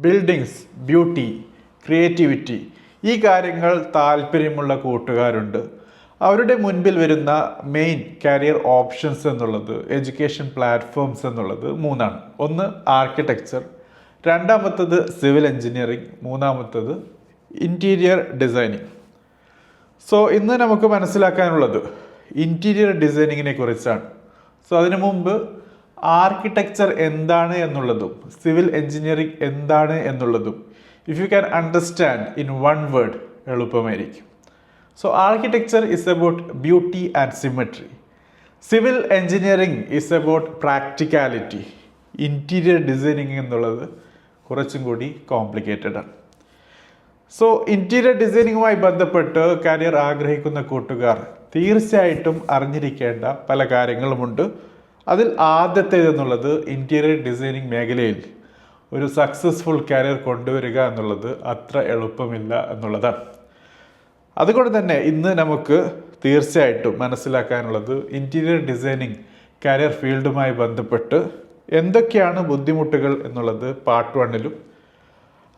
Buildings, beauty, creativity, ഈ കാര്യങ്ങൾ താല്പര്യമുള്ള കൂട്ടുകാരുണ്ട്. അവരുടെ മുൻപിൽ വരുന്ന മെയിൻ കരിയർ ഓപ്ഷൻസ് എന്നുള്ളത്, എഡ്യൂക്കേഷൻ പ്ലാറ്റ്ഫോംസ് എന്നുള്ളത് മൂന്നാണ്. ഒന്ന് ആർക്കിടെക്ചർ, രണ്ടാമത്തത് സിവിൽ എഞ്ചിനീയറിംഗ്, മൂന്നാമത്തത് ഇൻറ്റീരിയർ ഡിസൈനിങ്. സോ ഇന്ന് നമുക്ക് മനസ്സിലാക്കാനുള്ളത് ഇൻറ്റീരിയർ ഡിസൈനിങ്ങിനെ കുറിച്ചാണ്. സോ അതിനു മുമ്പ് ആർക്കിടെക്ചർ എന്താണ് എന്നുള്ളതും സിവിൽ എഞ്ചിനീയറിംഗ് എന്താണ് എന്നുള്ളതും if you can understand in one word എളുപ്പമായിരിക്കും. So architecture is about beauty and symmetry. Civil engineering is about practicality. Interior designing എന്നുള്ളത് കുറച്ചും കൂടി കോംപ്ലിക്കേറ്റഡ് ആണ്. സോ ഇൻറ്റീരിയർ ഡിസൈനിങ്ങുമായി ബന്ധപ്പെട്ട് കരിയർ ആഗ്രഹിക്കുന്ന കൂട്ടുകാർ തീർച്ചയായിട്ടും അറിഞ്ഞിരിക്കേണ്ട പല കാര്യങ്ങളുമുണ്ട്. അതിൽ ആദ്യത്തേതെന്നുള്ളത് ഇൻറ്റീരിയർ ഡിസൈനിങ് മേഖലയിൽ ഒരു സക്സസ്ഫുൾ കരിയർ കൊണ്ടുവരിക എന്നുള്ളത് അത്ര എളുപ്പമില്ല എന്നുള്ളതാണ്. അതുകൊണ്ട് തന്നെ ഇന്ന് നമുക്ക് തീർച്ചയായിട്ടും മനസ്സിലാക്കാനുള്ളത് ഇൻറ്റീരിയർ ഡിസൈനിങ് കരിയർ ഫീൽഡുമായി ബന്ധപ്പെട്ട് എന്തൊക്കെയാണ് ബുദ്ധിമുട്ടുകൾ എന്നുള്ളത് പാർട്ട് 1ലും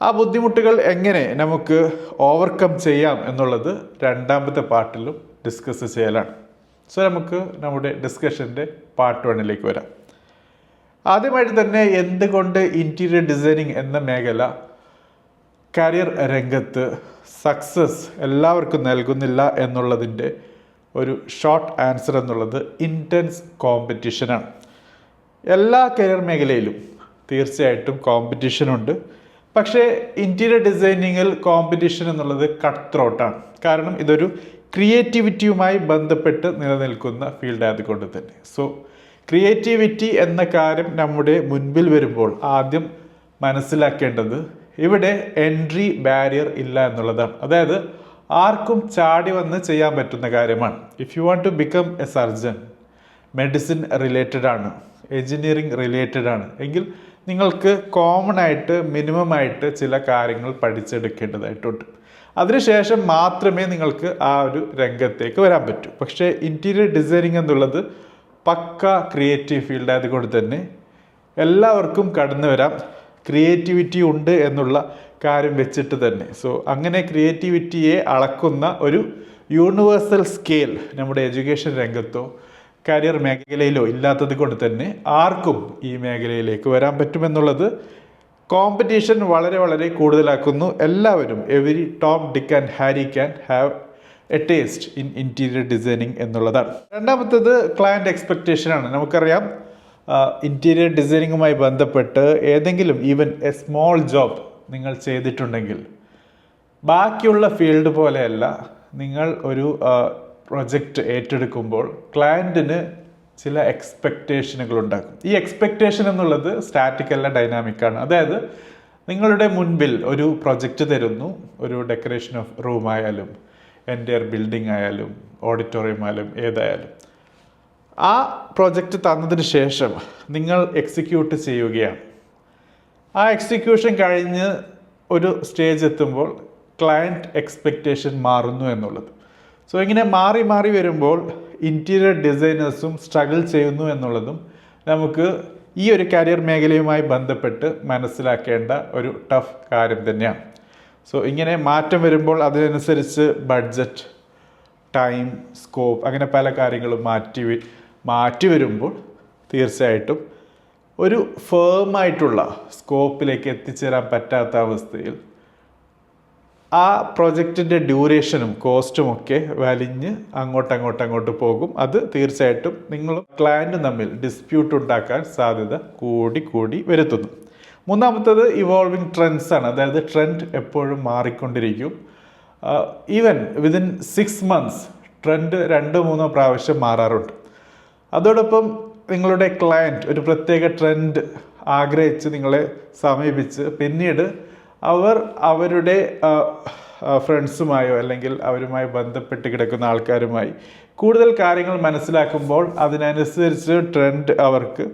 ആ ബുദ്ധിമുട്ടുകൾ എങ്ങനെ നമുക്ക് ഓവർകം ചെയ്യാം എന്നുള്ളത് രണ്ടാമത്തെ പാർട്ടിലും ഡിസ്കസ് ചെയ്യലാണ്. സോ നമുക്ക് നമ്മുടെ ഡിസ്കഷൻ്റെ പാർട്ട് 1ലേക്ക് വരാം. ആദ്യമായിട്ട് തന്നെ എന്തുകൊണ്ട് ഇൻറ്റീരിയർ ഡിസൈനിങ് എന്ന മേഖല കരിയർ രംഗത്ത് സക്സസ് എല്ലാവർക്കും നൽകുന്നില്ല എന്നുള്ളതിൻ്റെ ഒരു ഷോർട്ട് ആൻസർ എന്നുള്ളത് ഇൻറ്റൻസ് കോമ്പറ്റീഷനാണ്. എല്ലാ കരിയർ മേഖലയിലും തീർച്ചയായിട്ടും കോമ്പറ്റീഷനുണ്ട്. പക്ഷേ ഇൻറ്റീരിയർ ഡിസൈനിങ്ങിൽ കോമ്പറ്റീഷൻ എന്നുള്ളത് കട്ട് ത്രോട്ടാണ്. കാരണം ഇതൊരു ക്രിയേറ്റിവിറ്റിയുമായി ബന്ധപ്പെട്ട് നിലനിൽക്കുന്ന ഫീൽഡ് ആയതുകൊണ്ട് തന്നെ. സോ ക്രിയേറ്റിവിറ്റി എന്ന കാര്യം നമ്മുടെ മുൻപിൽ വരുമ്പോൾ ആദ്യം മനസ്സിലാക്കേണ്ടത് ഇവിടെ എൻട്രി ബാരിയർ ഇല്ല എന്നുള്ളതാണ്. അതായത് ആർക്കും ചാടി വന്ന് ചെയ്യാൻ പറ്റുന്ന കാര്യമാണ്. If you want to become a surgeon, medicine related ആണ്, എഞ്ചിനീയറിംഗ് റിലേറ്റഡ് ആണ് എങ്കിൽ നിങ്ങൾക്ക് കോമൺ ആയിട്ട് മിനിമം ആയിട്ട് ചില കാര്യങ്ങൾ പഠിച്ചെടുക്കേണ്ടതായിട്ടുണ്ട്. അതിനുശേഷം മാത്രമേ നിങ്ങൾക്ക് ആ ഒരു രംഗത്തേക്ക് വരാൻ പറ്റൂ. പക്ഷേ ഇൻറ്റീരിയർ ഡിസൈനിങ് എന്നുള്ളത് പക്ക ക്രിയേറ്റീവ് ഫീൽഡ് ആയതുകൊണ്ട് തന്നെ എല്ലാവർക്കും കടന്നു വരാം. ക്രിയേറ്റിവിറ്റി ഉണ്ട് എന്നുള്ള കാര്യം വെച്ചിട്ട് തന്നെ. സോ അങ്ങനെ ക്രിയേറ്റിവിറ്റിയെ അളക്കുന്ന ഒരു യൂണിവേഴ്സൽ സ്കെയിൽ നമ്മുടെ എഡ്യൂക്കേഷൻ രംഗത്തോ കരിയർ മേഖലയിലോ ഇല്ലാത്തത് കൊണ്ട് തന്നെ ആർക്കും ഈ മേഖലയിലേക്ക് വരാൻ പറ്റുമെന്നുള്ളത് കോമ്പറ്റീഷൻ വളരെ വളരെ കൂടുതലാക്കുന്നു. എല്ലാവരും എവരി ടോം, ഡിക്ക് and Harry can have A taste in interior designing എന്നുള്ളതാണ്. രണ്ടാമത്തത് ക്ലയൻറ്റ് എക്സ്പെക്റ്റേഷനാണ്. നമുക്കറിയാം ഇൻറ്റീരിയർ ഡിസൈനിങ്ങുമായി ബന്ധപ്പെട്ട് ഏതെങ്കിലും ഈവൻ എ സ്മോൾ ജോബ് നിങ്ങൾ ചെയ്തിട്ടുണ്ടെങ്കിൽ ബാക്കിയുള്ള ഫീൽഡ് പോലെയല്ല. നിങ്ങൾ ഒരു പ്രൊജക്റ്റ് ഏറ്റെടുക്കുമ്പോൾ ക്ലയൻറ്റിന് ചില എക്സ്പെക്റ്റേഷനുകൾ ഉണ്ടാകും. ഈ എക്സ്പെക്റ്റേഷൻ എന്നുള്ളത് സ്റ്റാറ്റിക് അല്ല, ഡൈനാമിക്കാണ്. അതായത് നിങ്ങളുടെ മുൻപിൽ ഒരു പ്രൊജക്റ്റ് തരുന്നു. ഒരു ഡെക്കറേഷൻ ഓഫ് റൂം ആയാലും എൻ്റയർ ബിൽഡിംഗ് ആയാലും ഓഡിറ്റോറിയം ആയാലും ഏതായാലും ആ പ്രൊജക്റ്റ് തന്നതിന് ശേഷം നിങ്ങൾ എക്സിക്യൂട്ട് ചെയ്യുകയാണ്. ആ എക്സിക്യൂഷൻ കഴിഞ്ഞ് ഒരു സ്റ്റേജ് എത്തുമ്പോൾ ക്ലയൻറ്റ് എക്സ്പെക്റ്റേഷൻ മാറുന്നു എന്നുള്ളത്. സോ ഇങ്ങനെ മാറി മാറി വരുമ്പോൾ ഇൻറ്റീരിയർ ഡിസൈനേഴ്സും സ്ട്രഗിൾ ചെയ്യുന്നു എന്നുള്ളതും നമുക്ക് ഈ ഒരു കരിയർ മേഖലയുമായി ബന്ധപ്പെട്ട് മനസ്സിലാക്കേണ്ട ഒരു ടഫ് കാര്യം തന്നെയാണ്. സോ ഇങ്ങനെ മാറ്റം വരുമ്പോൾ അതിനനുസരിച്ച് ബഡ്ജറ്റ്, ടൈം, സ്കോപ്പ് അങ്ങനെ പല കാര്യങ്ങളും മാറ്റി വരുമ്പോൾ തീർച്ചയായിട്ടും ഒരു ഫേമായിട്ടുള്ള സ്കോപ്പിലേക്ക് എത്തിച്ചേരാൻ പറ്റാത്ത അവസ്ഥയിൽ ആ പ്രൊജക്റ്റിൻ്റെ ഡ്യൂറേഷനും കോസ്റ്റും ഒക്കെ വലിഞ്ഞ് അങ്ങോട്ട് പോകും. അത് തീർച്ചയായിട്ടും നിങ്ങളും ക്ലയൻറ്റും തമ്മിൽ ഡിസ്പ്യൂട്ട് ഉണ്ടാക്കാൻ സാധ്യത കൂടി വരുത്തുന്നു. മൂന്നാമത്തത് ഇവോൾവിങ് ട്രെൻഡ്സ് ആണ്. അതായത് ട്രെൻഡ് എപ്പോഴും മാറിക്കൊണ്ടിരിക്കും. ഈവൻ വിതിൻ 6 months ട്രെൻഡ് 2-3 പ്രാവശ്യം മാറാറുണ്ട്. അതോടൊപ്പം നിങ്ങളുടെ ക്ലയൻറ്റ് ഒരു പ്രത്യേക ട്രെൻഡ് ആഗ്രഹിച്ച് നിങ്ങളെ സമീപിച്ച് പിന്നീട് അവർ അവരുടെ ഫ്രണ്ട്സുമായോ അല്ലെങ്കിൽ അവരുമായി ബന്ധപ്പെട്ട് കിടക്കുന്ന ആൾക്കാരുമായി കൂടുതൽ കാര്യങ്ങൾ മനസ്സിലാക്കുമ്പോൾ അതിനനുസരിച്ച് ട്രെൻഡ് അവർക്ക്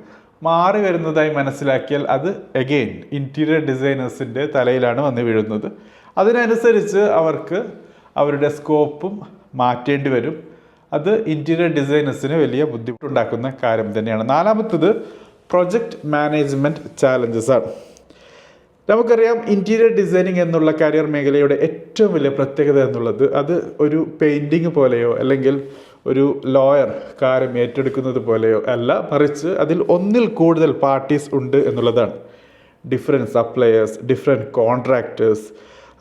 മാറി വരുന്നതായി മനസ്സിലാക്കിയാൽ അത് അഗെയിൻ ഇൻറ്റീരിയർ ഡിസൈനേഴ്സിൻ്റെ തലയിലാണ് വന്ന് വീഴുന്നത്. അതിനനുസരിച്ച് അവർക്ക് അവരുടെ സ്കോപ്പും മാറ്റേണ്ടി വരും. അത് ഇൻറ്റീരിയർ ഡിസൈനേഴ്സിന് വലിയ ബുദ്ധിമുട്ടുണ്ടാക്കുന്ന കാര്യം തന്നെയാണ്. നാലാമത്തത് പ്രൊജക്റ്റ് മാനേജ്മെൻറ്റ് ചാലഞ്ചസ് ആണ്. നമുക്കറിയാം ഇൻറ്റീരിയർ ഡിസൈനിങ് എന്നുള്ള കരിയർ മേഖലയുടെ ഏറ്റവും വലിയ പ്രത്യേകത എന്നുള്ളത് അത് ഒരു പെയിൻറ്റിങ് പോലെയോ അല്ലെങ്കിൽ ഒരു ലോയർ കാര്യം ഏറ്റെടുക്കുന്നത് പോലെയോ അല്ല, മറിച്ച് അതിൽ ഒന്നിൽ കൂടുതൽ പാർട്ടീസ് ഉണ്ട് എന്നുള്ളതാണ്. ഡിഫറെൻറ്റ് സപ്ലയേഴ്സ്, ഡിഫറെൻറ്റ് കോൺട്രാക്ടേഴ്സ്,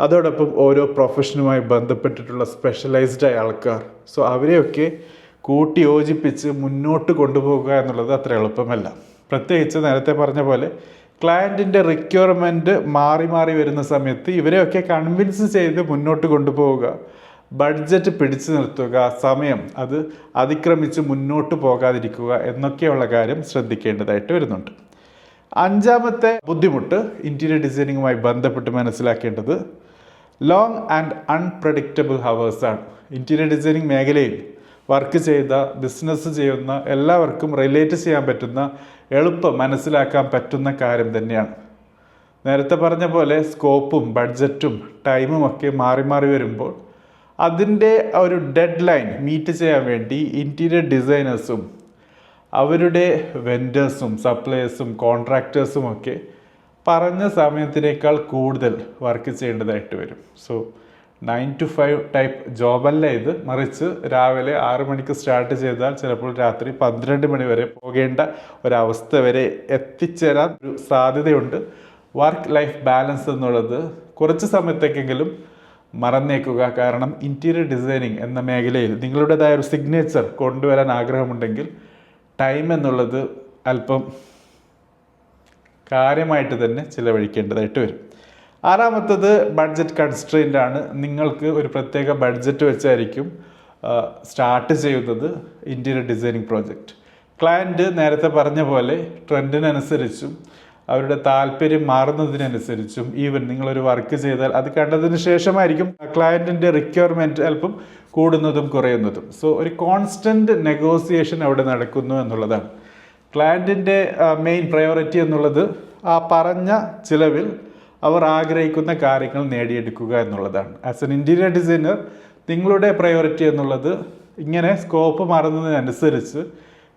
അതോടൊപ്പം ഓരോ പ്രൊഫഷനുമായി ബന്ധപ്പെട്ടിട്ടുള്ള സ്പെഷ്യലൈസ്ഡ് ആയ ആൾക്കാർ. സോ അവരെയൊക്കെ കൂട്ടി യോജിപ്പിച്ച് മുന്നോട്ട് കൊണ്ടുപോകുക എന്നുള്ളത് അത്ര എളുപ്പമല്ല. പ്രത്യേകിച്ച് നേരത്തെ പറഞ്ഞ പോലെ ക്ലയൻറ്റിൻ്റെ റിക്വയർമെൻറ്റ് മാറി മാറി വരുന്ന സമയത്ത് ഇവരെയൊക്കെ കൺവിൻസ് ചെയ്ത് മുന്നോട്ട് കൊണ്ടുപോവുക, ബഡ്ജറ്റ് പിടിച്ചു നിർത്തുക, സമയം അത് അതിക്രമിച്ച് മുന്നോട്ട് പോകാതിരിക്കുക എന്നൊക്കെയുള്ള കാര്യം ശ്രദ്ധിക്കേണ്ടതായിട്ട് വരുന്നുണ്ട്. അഞ്ചാമത്തെ ബുദ്ധിമുട്ട് ഇൻറ്റീരിയർ ഡിസൈനിങ്ങുമായി ബന്ധപ്പെട്ട് മനസ്സിലാക്കേണ്ടത് ലോങ് ആൻഡ് അൺപ്രഡിക്റ്റബിൾ ഹവേഴ്സാണ്. ഇൻറ്റീരിയർ ഡിസൈനിങ് മേഖലയിൽ വർക്ക് ചെയ്ത ബിസിനസ് ചെയ്യുന്ന എല്ലാവർക്കും റിലേറ്റ് ചെയ്യാൻ പറ്റുന്ന, എളുപ്പം മനസ്സിലാക്കാൻ പറ്റുന്ന കാര്യം തന്നെയാണ്. നേരത്തെ പറഞ്ഞ പോലെ സ്കോപ്പും ബഡ്ജറ്റും ടൈമും ഒക്കെ മാറി മാറി വരുമ്പോൾ അതിൻ്റെ ഒരു ഡെഡ് ലൈൻ മീറ്റ് ചെയ്യാൻ വേണ്ടി ഇൻറ്റീരിയർ ഡിസൈനേഴ്സും അവരുടെ വെൻഡേഴ്സും സപ്ലയേഴ്സും കോൺട്രാക്ടേഴ്സും ഒക്കെ പറഞ്ഞ സമയത്തിനേക്കാൾ കൂടുതൽ വർക്ക് ചെയ്യേണ്ടതായിട്ട് വരും. സോ 9 to 5 ടൈപ്പ് ജോബല്ല ഇത്, മറിച്ച് രാവിലെ 6 മണിക്ക് സ്റ്റാർട്ട് ചെയ്താൽ ചിലപ്പോൾ രാത്രി 12 മണി വരെ പോകേണ്ട ഒരവസ്ഥ വരെ എത്തിച്ചേരാൻ ഒരു സാധ്യതയുണ്ട്. വർക്ക് ലൈഫ് ബാലൻസ് എന്നുള്ളത് കുറച്ച് സമയത്തേക്കെങ്കിലും മറന്നേക്കുക. കാരണം ഇൻറ്റീരിയർ ഡിസൈനിങ് എന്ന മേഖലയിൽ നിങ്ങളുടേതായ ഒരു സിഗ്നേച്ചർ കൊണ്ടുവരാൻ ആഗ്രഹമുണ്ടെങ്കിൽ ടൈം എന്നുള്ളത് അല്പം കാര്യമായിട്ട് തന്നെ ചിലവഴിക്കേണ്ടതായിട്ട് വരും. ആറാമത്തത് ബഡ്ജറ്റ് കൺസ്ട്രെയിൻ്റ് ആണ്. നിങ്ങൾക്ക് ഒരു പ്രത്യേക ബഡ്ജറ്റ് വെച്ചായിരിക്കും സ്റ്റാർട്ട് ചെയ്യുന്നത് ഇൻറ്റീരിയർ ഡിസൈനിങ് പ്രോജക്റ്റ്. ക്ലയൻറ്റ് നേരത്തെ പറഞ്ഞ പോലെ ട്രെൻഡിനനുസരിച്ചും അവരുടെ താല്പര്യം മാറുന്നതിനനുസരിച്ചും ഈവൻ നിങ്ങളൊരു വർക്ക് ചെയ്താൽ അത് കണ്ടതിന് ശേഷമായിരിക്കും ക്ലയൻറ്റിൻ്റെ റിക്വയർമെൻറ്റ് അല്പം കൂടുന്നതും കുറയുന്നതും. സോ ഒരു കോൺസ്റ്റൻറ്റ് നെഗോസിയേഷൻ അവിടെ നടക്കുന്നു എന്നുള്ളതാണ്. ക്ലയൻറ്റിൻ്റെ മെയിൻ പ്രയോറിറ്റി എന്നുള്ളത് ആ പറഞ്ഞ ചിലവിൽ അവർ ആഗ്രഹിക്കുന്ന കാര്യങ്ങൾ നേടിയെടുക്കുക എന്നുള്ളതാണ്. ആസ് എൻ ഇൻറ്റീരിയർ ഡിസൈനർ നിങ്ങളുടെ പ്രയോറിറ്റി എന്നുള്ളത് ഇങ്ങനെ സ്കോപ്പ് മാറുന്നതിനനുസരിച്ച്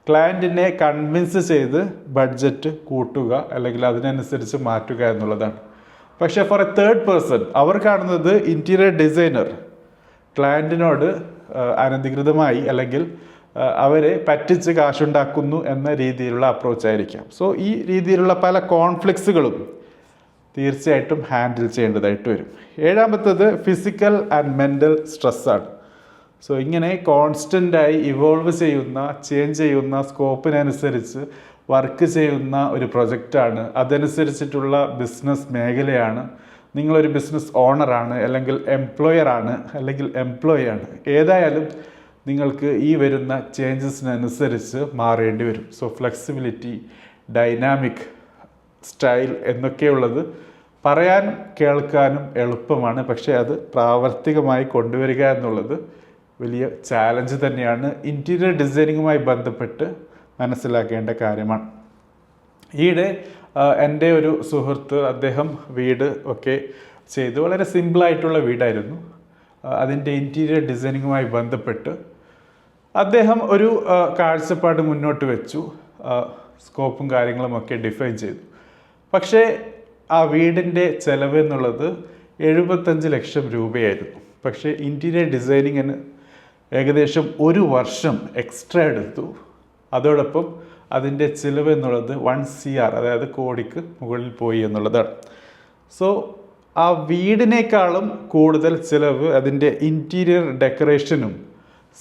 ക്ലയൻറ്റിനെ കൺവിൻസ് ചെയ്ത് ബഡ്ജറ്റ് കൂട്ടുക അല്ലെങ്കിൽ അതിനനുസരിച്ച് മാറ്റുക എന്നുള്ളതാണ്. പക്ഷേ ഫോർ എ തേർഡ് പേഴ്സൺ അവർ കാണുന്നത് ഇൻറ്റീരിയർ ഡിസൈനർ ക്ലയൻറ്റിനോട് അനധികൃതമായി അല്ലെങ്കിൽ അവരെ പറ്റിച്ച് കാശുണ്ടാക്കുന്നു എന്ന രീതിയിലുള്ള അപ്രോച്ച് ആയിരിക്കാം. സോ ഈ രീതിയിലുള്ള പല കോൺഫ്ലിക്ട്സുകളും തീർച്ചയായിട്ടും ഹാൻഡിൽ ചെയ്യേണ്ടതായിട്ട് വരും. ഏഴാമത്തത് ഫിസിക്കൽ ആൻഡ് മെൻ്റൽ സ്ട്രെസ്സാണ്. സോ ഇങ്ങനെ കോൺസ്റ്റൻ്റായി ഇവോൾവ് ചെയ്യുന്ന, ചേഞ്ച് ചെയ്യുന്ന സ്കോപ്പിനനുസരിച്ച് വർക്ക് ചെയ്യുന്ന ഒരു പ്രൊജക്റ്റാണ്. അതനുസരിച്ചിട്ടുള്ള ബിസിനസ് മേഖലയാണ്. നിങ്ങളൊരു ബിസിനസ് ഓണറാണ്, അല്ലെങ്കിൽ എംപ്ലോയറാണ്, അല്ലെങ്കിൽ എംപ്ലോയി ആണ്. ഏതായാലും നിങ്ങൾക്ക് ഈ വരുന്ന ചേഞ്ചസിനനുസരിച്ച് മാറേണ്ടി വരും. സോ ഫ്ലെക്സിബിലിറ്റി, ഡൈനാമിക് സ്റ്റൈൽ എന്നൊക്കെയുള്ളത് പറയാനും കേൾക്കാനും എളുപ്പമാണ്. പക്ഷേ അത് പ്രാവർത്തികമായി കൊണ്ടുവരിക എന്നുള്ളത് വലിയ ചാലഞ്ച് തന്നെയാണ്. ഇൻറ്റീരിയർ ഡിസൈനിങ്ങുമായി ബന്ധപ്പെട്ട് മനസ്സിലാക്കേണ്ട കാര്യമാണ്. ഈയിടെ എൻ്റെ ഒരു സുഹൃത്ത്, അദ്ദേഹം വീട് ഒക്കെ ചെയ്തു. വളരെ സിമ്പിളായിട്ടുള്ള വീടായിരുന്നു. അതിൻ്റെ ഇൻറ്റീരിയർ ഡിസൈനിങ്ങുമായി ബന്ധപ്പെട്ട് അദ്ദേഹം ഒരു കാഴ്ചപ്പാട് മുന്നോട്ട് വെച്ചു. സ്കോപ്പും കാര്യങ്ങളുമൊക്കെ ഡിഫൈൻ ചെയ്തു. പക്ഷേ ആ വീടിൻ്റെ ചിലവ് എന്നുള്ളത് 75 ലക്ഷം രൂപയായിരുന്നു. പക്ഷേ ഇൻറ്റീരിയർ ഡിസൈനിങ്ങിന് ഏകദേശം 1 വർഷം എക്സ്ട്രാ എടുത്തു. അതോടൊപ്പം അതിൻ്റെ ചിലവ് എന്നുള്ളത് 1 CR, അതായത് കോടിക്ക് മുകളിൽ പോയി എന്നുള്ളതാണ്. സോ ആ വീടിനേക്കാളും കൂടുതൽ ചിലവ് അതിൻ്റെ ഇൻറ്റീരിയർ ഡെക്കറേഷനും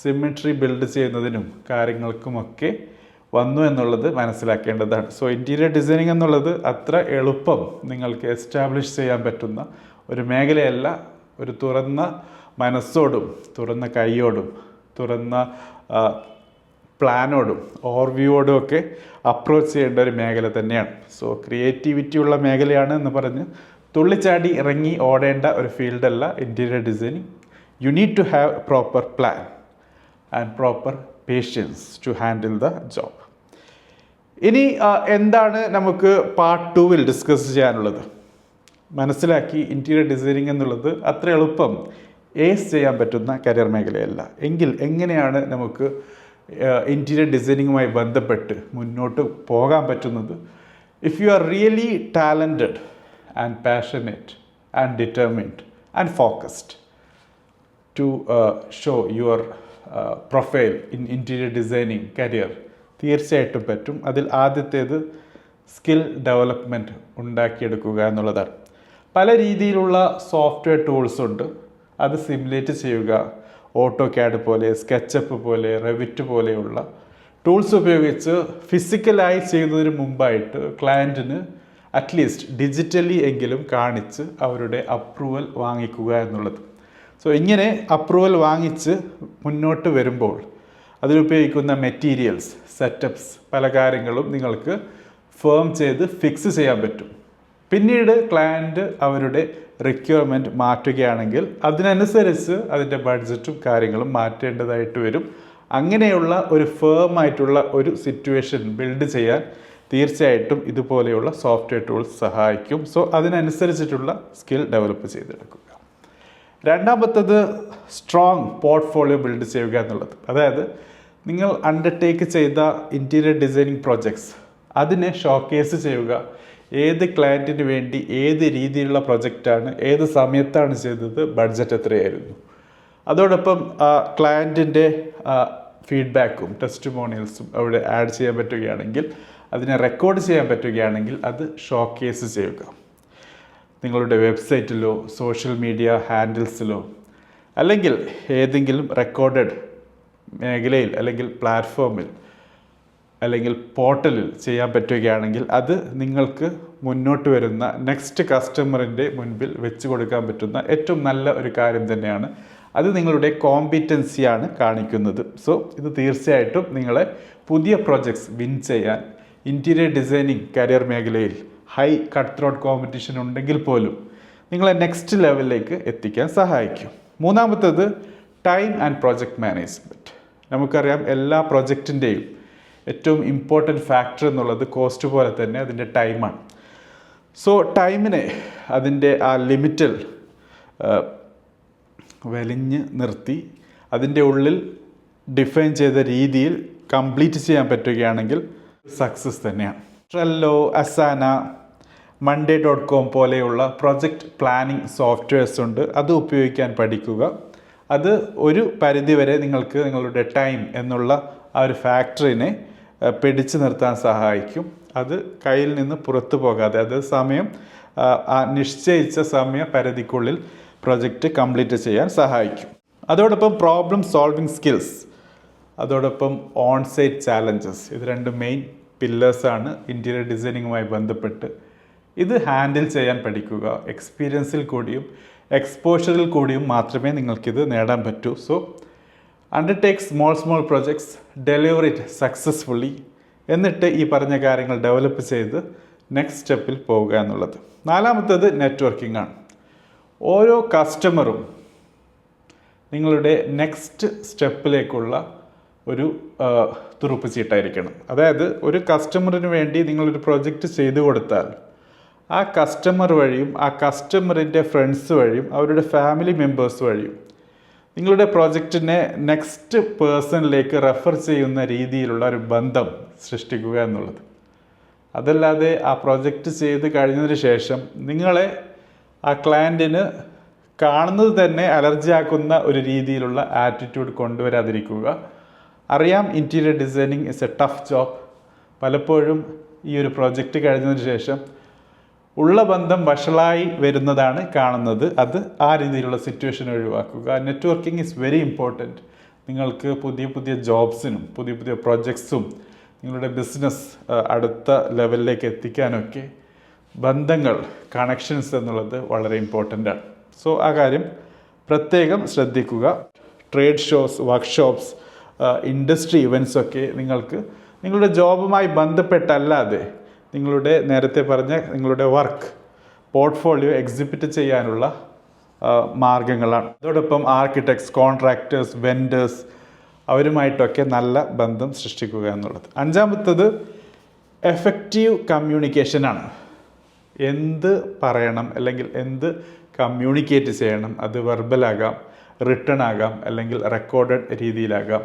സിമെട്രി ബിൽഡ് ചെയ്യുന്നതിനും കാര്യങ്ങൾക്കുമൊക്കെ വന്നു എന്നുള്ളത് മനസ്സിലാക്കേണ്ടതാണ്. സോ ഇൻറ്റീരിയർ ഡിസൈനിങ് എന്നുള്ളത് അത്ര എളുപ്പം നിങ്ങൾക്ക് എസ്റ്റാബ്ലിഷ് ചെയ്യാൻ പറ്റുന്ന ഒരു മേഖലയല്ല. ഒരു തുറന്ന മനസ്സോടും തുറന്ന കൈയോടും തുറന്ന പ്ലാനോടും ഓവർവ്യൂയോടും ഒക്കെ അപ്രോച്ച് ചെയ്യേണ്ട ഒരു മേഖല തന്നെയാണ്. സോ ക്രിയേറ്റിവിറ്റി ഉള്ള മേഖലയാണ് എന്ന് പറഞ്ഞ് തുള്ളിച്ചാടി ഇറങ്ങി ഓടേണ്ട ഒരു ഫീൽഡല്ല interior designing. You need to have proper plan and proper patience to handle the job. ഇനി എന്താണ് നമുക്ക് പാർട്ട് 2-ൽ ഡിസ്കസ് ചെയ്യാനുള്ളത്? മനസ്സിലാക്കി ഇൻറ്റീരിയർ ഡിസൈനിങ് എന്നുള്ളത് അത്ര എളുപ്പം ഏസ് ചെയ്യാൻ പറ്റുന്ന കരിയർ മേഖലയല്ല. എങ്കിൽ എങ്ങനെയാണ് നമുക്ക് ഇൻറ്റീരിയർ ഡിസൈനിങ്ങുമായി ബന്ധപ്പെട്ട് മുന്നോട്ട് പോകാൻ പറ്റുന്നത്? If you are really talented and passionate and determined and focused to show your profile in interior designing career, തീർച്ചയായിട്ടും പറ്റും. അതിൽ ആദ്യത്തേത് സ്കിൽ ഡെവലപ്മെൻറ്റ് ഉണ്ടാക്കിയെടുക്കുക എന്നുള്ളതാണ്. പല രീതിയിലുള്ള സോഫ്റ്റ്വെയർ ടൂൾസ് ഉണ്ട്. അത് സിമുലേറ്റ് ചെയ്യുക. ഓട്ടോ ക്യാഡ് പോലെ, സ്കെച്ചപ്പ് പോലെ, റെവിറ്റ് പോലെയുള്ള ടൂൾസ് ഉപയോഗിച്ച് ഫിസിക്കലായി ചെയ്യുന്നതിന് മുമ്പായിട്ട് ക്ലയൻറ്റിന് അറ്റ്ലീസ്റ്റ് ഡിജിറ്റലി എങ്കിലും കാണിച്ച് അവരുടെ അപ്രൂവൽ വാങ്ങിക്കുക എന്നുള്ളത്. സോ ഇങ്ങനെ അപ്രൂവൽ വാങ്ങിച്ച് മുന്നോട്ട് വരുമ്പോൾ അതിലുപയോഗിക്കുന്ന മെറ്റീരിയൽസ്, സെറ്റപ്സ്, പല കാര്യങ്ങളും നിങ്ങൾക്ക് ഫേം ചെയ്ത് ഫിക്സ് ചെയ്യാൻ പറ്റും. പിന്നീട് ക്ലയൻറ്റ് അവരുടെ റിക്വയർമെൻറ്റ് മാറ്റുകയാണെങ്കിൽ അതിനനുസരിച്ച് അതിൻ്റെ ബഡ്ജറ്റും കാര്യങ്ങളും മാറ്റേണ്ടതായിട്ട് വരും. അങ്ങനെയുള്ള ഒരു ഫേം ആയിട്ടുള്ള ഒരു സിറ്റുവേഷൻ ബിൽഡ് ചെയ്യാൻ തീർച്ചയായിട്ടും ഇതുപോലെയുള്ള സോഫ്റ്റ്വെയർ ടൂൾസ് സഹായിക്കും. സോ അതിനനുസരിച്ചിട്ടുള്ള സ്കിൽ ഡെവലപ്പ് ചെയ്തെടുക്കുക. രണ്ടാമത്തത് സ്ട്രോങ് പോർട്ട്ഫോളിയോ ബിൽഡ് ചെയ്യുക എന്നുള്ളത്. അതായത് നിങ്ങൾ അണ്ടർടേക്ക് ചെയ്ത ഇൻറ്റീരിയർ ഡിസൈനിങ് പ്രോജക്ട്സ് അതിനെ ഷോക്കേസ് ചെയ്യുക. ഏത് ക്ലയൻറ്റിന് വേണ്ടി ഏത് രീതിയിലുള്ള പ്രൊജക്റ്റാണ്, ഏത് സമയത്താണ് ചെയ്തത്, ബഡ്ജറ്റ് എത്രയായിരുന്നു, അതോടൊപ്പം ക്ലയൻറ്റിൻ്റെ ഫീഡ്ബാക്കും ടെസ്റ്റിമോണിയൽസും അവിടെ ആഡ് ചെയ്യാൻ പറ്റുകയാണെങ്കിൽ, അതിനെ റെക്കോർഡ് ചെയ്യാൻ പറ്റുകയാണെങ്കിൽ അത് ഷോക്കേസ് ചെയ്യുക. നിങ്ങളുടെ വെബ്സൈറ്റിലോ സോഷ്യൽ മീഡിയ ഹാൻഡിൽസിലോ അല്ലെങ്കിൽ ഏതെങ്കിലും റെക്കോർഡഡ് മേഖലയിൽ അല്ലെങ്കിൽ പ്ലാറ്റ്ഫോമിൽ അല്ലെങ്കിൽ പോർട്ടലിൽ ചെയ്യാൻ പറ്റുകയാണെങ്കിൽ അത് നിങ്ങൾക്ക് മുന്നോട്ട് വരുന്ന നെക്സ്റ്റ് കസ്റ്റമറിൻ്റെ മുൻപിൽ വെച്ച് കൊടുക്കാൻ പറ്റുന്ന ഏറ്റവും നല്ല ഒരു കാര്യം തന്നെയാണ്. അത് നിങ്ങളുടെ കോമ്പിറ്റൻസിയാണ് കാണിക്കുന്നത്. സോ ഇത് തീർച്ചയായിട്ടും നിങ്ങളെ പുതിയ പ്രോജക്ട്സ് വിൻ ചെയ്യാൻ, ഇൻറ്റീരിയർ ഡിസൈനിങ് കരിയർ മേഖലയിൽ ഹൈ കട്ട് ത്രോട്ട് കോമ്പറ്റീഷൻ ഉണ്ടെങ്കിൽ പോലും നിങ്ങളെ നെക്സ്റ്റ് ലെവലിലേക്ക് എത്തിക്കാൻ സഹായിക്കും. മൂന്നാമത്തേത് ടൈം ആൻഡ് പ്രോജക്റ്റ് മാനേജ്മെൻറ്റ്. നമുക്കറിയാം എല്ലാ പ്രോജക്റ്റിൻ്റെയും ഏറ്റവും ഇമ്പോർട്ടൻറ്റ് ഫാക്ടർ എന്നുള്ളത് കോസ്റ്റ് പോലെ തന്നെ അതിൻ്റെ ടൈമാണ്. സോ ടൈമിനെ അതിൻ്റെ ആ ലിമിറ്റിൽ വലിഞ്ഞ് നിർത്തി അതിൻ്റെ ഉള്ളിൽ ഡിഫൈൻ ചെയ്ത രീതിയിൽ കംപ്ലീറ്റ് ചെയ്യാൻ പറ്റുകയാണെങ്കിൽ സക്സസ് തന്നെയാണ്. ട്രെല്ലോ, അസാന, monday.com പോലെയുള്ള പ്രൊജക്റ്റ് പ്ലാനിങ് സോഫ്റ്റ്വെയർസ് ഉണ്ട്. അത് ഉപയോഗിക്കാൻ പഠിക്കുക. അത് ഒരു പരിധിവരെ നിങ്ങൾക്ക് നിങ്ങളുടെ ടൈം എന്നുള്ള ആ ഒരു ഫാക്ടറിനെ പിടിച്ചു നിർത്താൻ സഹായിക്കും. അത് കയ്യിൽ നിന്ന് പുറത്തു പോകാതെ, അത് സമയം ആ നിശ്ചയിച്ച സമയ പരിധിക്കുള്ളിൽ പ്രൊജക്റ്റ് കംപ്ലീറ്റ് ചെയ്യാൻ സഹായിക്കും. അതോടൊപ്പം പ്രോബ്ലം സോൾവിങ് സ്കിൽസ്, അതോടൊപ്പം ഓൺസൈറ്റ് ചാലഞ്ചസ്, ഇത് രണ്ട് മെയിൻ പില്ലേഴ്സാണ് ഇൻറ്റീരിയർ ഡിസൈനിങ്ങുമായി ബന്ധപ്പെട്ട്. ഇത് ഹാൻഡിൽ ചെയ്യാൻ പഠിക്കുക. എക്സ്പീരിയൻസിൽ കൂടിയും എക്സ്പോഷറിൽ കൂടിയും മാത്രമേ നിങ്ങൾക്കിത് നേടാൻ പറ്റൂ. So undertake small projects, deliver it successfully, എന്നിട്ട് ഈ പറഞ്ഞ കാര്യങ്ങൾ ഡെവലപ്പ് ചെയ്ത് നെക്സ്റ്റ് സ്റ്റെപ്പിൽ പോവുക എന്നുള്ളത്. നാലാമത്തേത് നെറ്റ്വർക്കിംഗ് ആണ്. ഓരോ കസ്റ്റമറും നിങ്ങളുടെ നെക്സ്റ്റ് സ്റ്റെപ്പിലേക്കുള്ള ഒരു തുറുപ്പ് ചീട്ടായിരിക്കണം. അതായത് ഒരു കസ്റ്റമറിന് വേണ്ടി നിങ്ങളൊരു പ്രൊജക്റ്റ് ചെയ്തു കൊടുത്താൽ ആ കസ്റ്റമർ വഴിയും ആ കസ്റ്റമറിൻ്റെ ഫ്രണ്ട്സ് വഴിയും അവരുടെ ഫാമിലി മെമ്പേഴ്സ് വഴിയും നിങ്ങളുടെ പ്രോജക്റ്റിനെ നെക്സ്റ്റ് പേഴ്സണിലേക്ക് റെഫർ ചെയ്യുന്ന രീതിയിലുള്ള ഒരു ബന്ധം സൃഷ്ടിക്കുക എന്നുള്ളത്. അതല്ലാതെ ആ പ്രോജക്റ്റ് ചെയ്ത് കഴിഞ്ഞതിന് ശേഷം നിങ്ങളെ ആ ക്ലയൻറ്റിന് കാണുന്നത് തന്നെ അലർജിയാക്കുന്ന ഒരു രീതിയിലുള്ള ആറ്റിറ്റ്യൂഡ് കൊണ്ടുവരാതിരിക്കുക. അറിയാം, interior designing is A tough job. പലപ്പോഴും ഈ ഒരു പ്രോജക്റ്റ് കഴിഞ്ഞതിന് ശേഷം ഉള്ള ബന്ധം വഷളായി വരുന്നതാണ് കാണുന്നത്. അത് ആ രീതിയിലുള്ള സിറ്റുവേഷൻ ഒഴിവാക്കുക. Networking is very important. നിങ്ങൾക്ക് പുതിയ പുതിയ ജോബ്സിനും പുതിയ പുതിയ പ്രൊജക്ട്സും നിങ്ങളുടെ ബിസിനസ് അടുത്ത ലെവലിലേക്ക് എത്തിക്കാനൊക്കെ ബന്ധങ്ങൾ, കണക്ഷൻസ് എന്നുള്ളത് വളരെ ഇമ്പോർട്ടൻ്റാണ്. സോ ആ കാര്യം പ്രത്യേകം ശ്രദ്ധിക്കുക. ട്രേഡ് ഷോസ്, വർക്ക്ഷോപ്സ്, ഇൻഡസ്ട്രി ഇവൻറ്റ്സൊക്കെ നിങ്ങൾക്ക് നിങ്ങളുടെ ജോബുമായി ബന്ധപ്പെട്ടല്ലാതെ നിങ്ങളുടെ നേരത്തെ പറഞ്ഞ നിങ്ങളുടെ വർക്ക് പോർട്ട്ഫോളിയോ എക്സിബിറ്റ് ചെയ്യാനുള്ള മാർഗങ്ങളാണ്. അതോടൊപ്പം ആർക്കിടെക്ട്സ്, കോൺട്രാക്ടേഴ്സ്, വെൻഡേഴ്സ് അവരുമായിട്ടൊക്കെ നല്ല ബന്ധം സൃഷ്ടിക്കുക എന്നുള്ളത്. അഞ്ചാമത്തത് എഫക്റ്റീവ് കമ്മ്യൂണിക്കേഷനാണ്. എന്ത് പറയണം അല്ലെങ്കിൽ എന്ത് കമ്മ്യൂണിക്കേറ്റ് ചെയ്യണം, അത് വെർബലാകാം, റിട്ടൺ ആകാം, അല്ലെങ്കിൽ റെക്കോർഡഡ് രീതിയിലാകാം.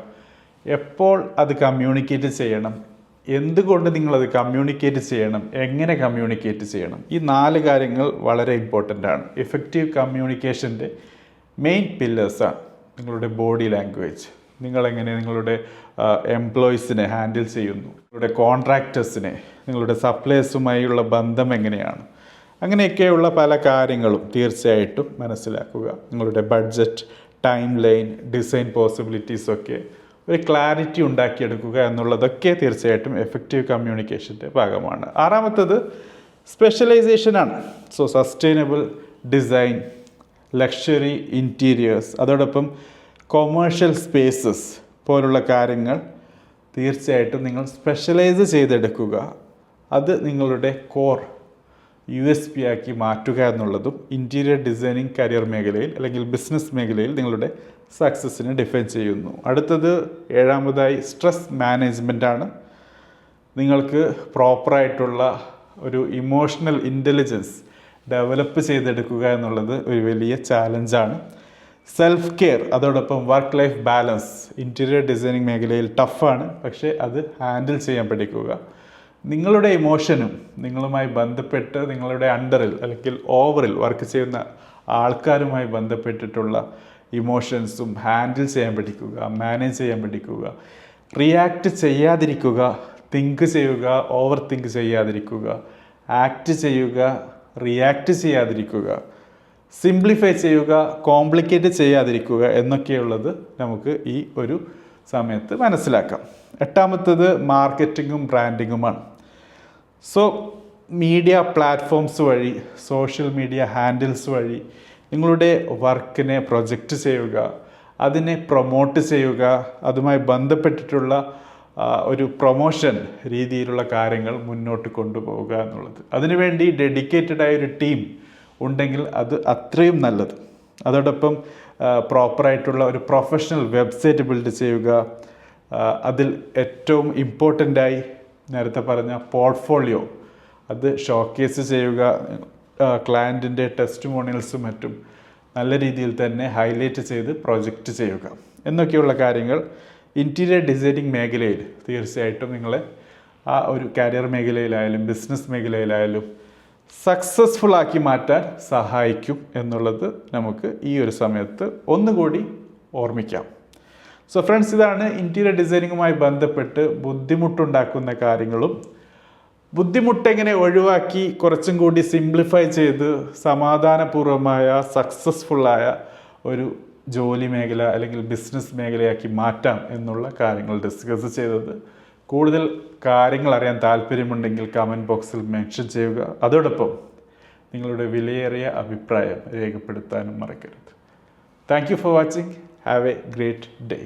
എപ്പോൾ അത് കമ്മ്യൂണിക്കേറ്റ് ചെയ്യണം, എന്തുകൊണ്ട് നിങ്ങളത് കമ്മ്യൂണിക്കേറ്റ് ചെയ്യണം, എങ്ങനെ കമ്മ്യൂണിക്കേറ്റ് ചെയ്യണം, ഈ 4 കാര്യങ്ങൾ വളരെ ഇമ്പോർട്ടൻ്റ് ആണ്. എഫക്റ്റീവ് കമ്മ്യൂണിക്കേഷൻ്റെ മെയിൻ പില്ലേഴ്സാണ് നിങ്ങളുടെ ബോഡി ലാംഗ്വേജ്. നിങ്ങളെങ്ങനെ നിങ്ങളുടെ എംപ്ലോയീസിനെ ഹാൻഡിൽ ചെയ്യുന്നു, നിങ്ങളുടെ കോൺട്രാക്ടേഴ്സിനെ, നിങ്ങളുടെ സപ്ലയേഴ്സുമായുള്ള ബന്ധം എങ്ങനെയാണ്, അങ്ങനെയൊക്കെയുള്ള പല കാര്യങ്ങളും തീർച്ചയായിട്ടും മനസ്സിലാക്കുക. നിങ്ങളുടെ ബഡ്ജറ്റ്, ടൈം ലൈൻ, ഡിസൈൻ പോസിബിലിറ്റീസൊക്കെ ഒരു ക്ലാരിറ്റി ഉണ്ടാക്കിയെടുക്കുക എന്നുള്ളതൊക്കെ തീർച്ചയായിട്ടും എഫക്റ്റീവ് കമ്മ്യൂണിക്കേഷൻ്റെ ഭാഗമാണ്. 6ാമത്തത് സ്പെഷ്യലൈസേഷനാണ്. So sustainable design, luxury interiors, അതോടൊപ്പം കൊമേഴ്ഷ്യൽ സ്പേസസ് പോലുള്ള കാര്യങ്ങൾ തീർച്ചയായിട്ടും നിങ്ങൾ സ്പെഷ്യലൈസ് ചെയ്തെടുക്കുക. അത് നിങ്ങളുടെ കോർ USP ആക്കി മാറ്റുക എന്നുള്ളതും ഇൻറ്റീരിയർ ഡിസൈനിങ് കരിയർ മേഖലയിൽ അല്ലെങ്കിൽ ബിസിനസ് മേഖലയിൽ നിങ്ങളുടെ സക്സസ്സിനെ ഡിഫൈൻ ചെയ്യുന്നു. അടുത്തത് 7ാമതായി സ്ട്രെസ് മാനേജ്മെൻറ്റാണ്. നിങ്ങൾക്ക് പ്രോപ്പറായിട്ടുള്ള ഒരു ഇമോഷണൽ ഇൻ്റലിജൻസ് ഡെവലപ്പ് ചെയ്തെടുക്കുക എന്നുള്ളത് ഒരു വലിയ ചാലഞ്ചാണ്. സെൽഫ് കെയർ, അതോടൊപ്പം work life balance interior designing മേഖലയിൽ ടഫാണ്, പക്ഷേ അത് ഹാൻഡിൽ ചെയ്യാൻ പഠിക്കുക. നിങ്ങളുടെ ഇമോഷനും നിങ്ങളുമായി ബന്ധപ്പെട്ട് നിങ്ങളുടെ അണ്ടറിൽ അല്ലെങ്കിൽ ഓവറിൽ വർക്ക് ചെയ്യുന്ന ആൾക്കാരുമായി ബന്ധപ്പെട്ടിട്ടുള്ള ഇമോഷൻസും ഹാൻഡിൽ ചെയ്യാൻ പഠിക്കുക, മാനേജ് ചെയ്യാൻ പഠിക്കുക. റിയാക്റ്റ് ചെയ്യാതിരിക്കുക, തിങ്ക് ചെയ്യുക, ഓവർ തിങ്ക് ചെയ്യാതിരിക്കുക, ആക്ട് ചെയ്യുക, റിയാക്റ്റ് ചെയ്യാതിരിക്കുക, സിംപ്ലിഫൈ ചെയ്യുക, കോംപ്ലിക്കേറ്റ് ചെയ്യാതിരിക്കുക എന്നൊക്കെയുള്ളത് നമുക്ക് ഈ ഒരു സമയത്ത് മനസ്സിലാക്കാം. 8ാമത്തത് മാർക്കറ്റിങ്ങും ബ്രാൻഡിങ്ങുമാണ്. സോ മീഡിയ പ്ലാറ്റ്ഫോംസ് വഴി, സോഷ്യൽ മീഡിയ ഹാൻഡിൽസ് വഴി നിങ്ങളുടെ വർക്കിനെ പ്രൊജക്റ്റ് ചെയ്യുക, അതിനെ പ്രൊമോട്ട് ചെയ്യുക, അതുമായി ബന്ധപ്പെട്ടിട്ടുള്ള ഒരു പ്രൊമോഷൻ രീതിയിലുള്ള കാര്യങ്ങൾ മുന്നോട്ട് കൊണ്ടുപോവുക എന്നുള്ളത്. അതിനുവേണ്ടി ഡെഡിക്കേറ്റഡായ ഒരു ടീം ഉണ്ടെങ്കിൽ അത് അത്രയും നല്ലത്. അതോടൊപ്പം പ്രോപ്പറായിട്ടുള്ള ഒരു പ്രൊഫഷണൽ വെബ്സൈറ്റ് ബിൽഡ് ചെയ്യുക. അതിൽ ഏറ്റവും ഇമ്പോർട്ടൻ്റായി നേരത്തെ പറഞ്ഞ പോർട്ട്ഫോളിയോ അത് ഷോക്കേസ് ചെയ്യുക. ക്ലയൻറ്റിൻ്റെ ടെസ്റ്റിമോണിയൽസും മറ്റും നല്ല രീതിയിൽ തന്നെ ഹൈലൈറ്റ് ചെയ്ത് പ്രൊജക്റ്റ് ചെയ്യുക എന്നൊക്കെയുള്ള കാര്യങ്ങൾ ഇൻറ്റീരിയർ ഡിസൈനിങ് മേഖലയിൽ തീർച്ചയായിട്ടും നിങ്ങളെ ആ ഒരു കരിയർ മേഖലയിലായാലും ബിസിനസ് മേഖലയിലായാലും സക്സസ്ഫുൾ ആക്കി മാറ്റാൻ സഹായിക്കും എന്നുള്ളത് നമുക്ക് ഈ ഒരു സമയത്ത് ഒന്നുകൂടി ഓർമ്മിക്കാം. സോ ഫ്രണ്ട്സ്, ഇതാണ് ഇൻറ്റീരിയർ ഡിസൈനിങ്ങുമായി ബന്ധപ്പെട്ട് ബുദ്ധിമുട്ടുണ്ടാക്കുന്ന കാര്യങ്ങളും ബുദ്ധിമുട്ടെങ്ങനെ ഒഴിവാക്കി കുറച്ചും കൂടി സിംപ്ലിഫൈ ചെയ്ത് സമാധാനപൂർവമായ സക്സസ്ഫുള്ളായ ഒരു ജോലി മേഖല അല്ലെങ്കിൽ ബിസിനസ് മേഖലയാക്കി മാറ്റാം എന്നുള്ള കാര്യങ്ങൾ ഡിസ്കസ് ചെയ്തത്. കൂടുതൽ കാര്യങ്ങൾ അറിയാൻ താല്പര്യമുണ്ടെങ്കിൽ കമൻറ്റ് ബോക്സിൽ മെൻഷൻ ചെയ്യുക. അതോടൊപ്പം നിങ്ങളുടെ വിലയേറിയ അഭിപ്രായം രേഖപ്പെടുത്താനും മറക്കരുത്. Thank you for watching. Have A great day.